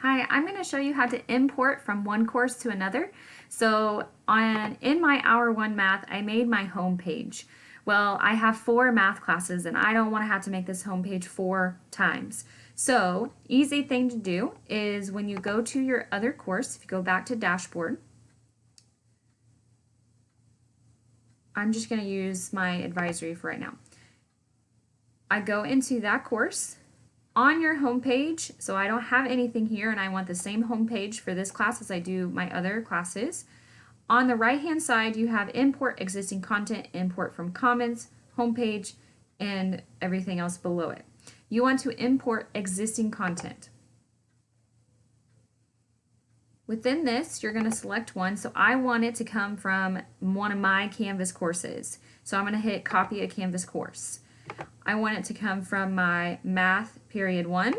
Hi, I'm going to show you how to import from one course to another. So in my Hour 1 Math, I made my home page. Well, I have 4 math classes and I don't want to have to make this home page 4 times. So easy thing to do is when you go to your other course, if you go back to dashboard, I'm just going to use my advisory for right now. I go into that course. On your home page, so I don't have anything here and I want the same home page for this class as I do my other classes. On the right hand side you have import existing content, import from Commons, home page, and everything else below it. You want to import existing content. Within this you're going to select one, so I want it to come from one of my Canvas courses. So I'm going to hit copy a Canvas course. I want it to come from my Math Period 1,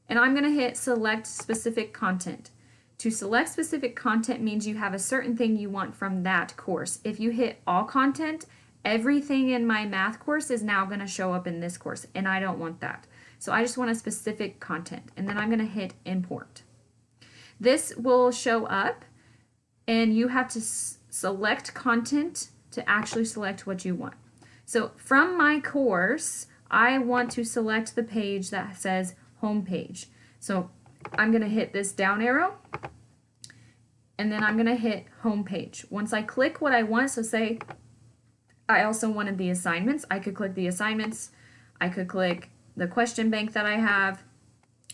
and I'm going to hit select specific content. To select specific content means you have a certain thing you want from that course. If you hit all content, everything in my math course is now going to show up in this course, and I don't want that. So I just want a specific content, and then I'm going to hit import. This will show up, and you have to select content to actually select what you want. So from my course, I want to select the page that says home page. So I'm going to hit this down arrow and then I'm going to hit home page. Once I click what I want, so say I also wanted the assignments, I could click the assignments, I could click the question bank that I have,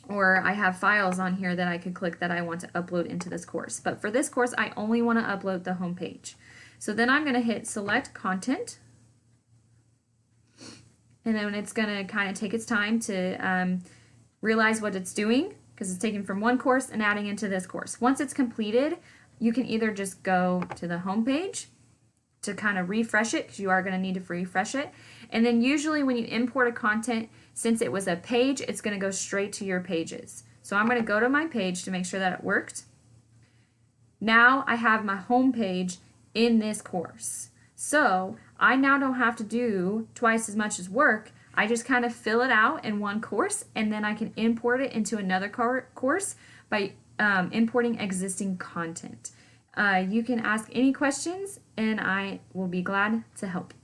or I have files on here that I could click that I want to upload into this course. But for this course, I only want to upload the home page. So then I'm going to hit select content. And then it's going to kind of take its time to realize what it's doing because it's taken from one course and adding into this course. Once it's completed, you can either just go to the home page to kind of refresh it because you are going to need to refresh it. And then usually when you import a content, since it was a page, it's going to go straight to your pages. So I'm going to go to my page to make sure that it worked. Now I have my home page in this course. So I now don't have to do twice as much as work. I just kind of fill it out in one course and then I can import it into another course by importing existing content. You can ask any questions and I will be glad to help.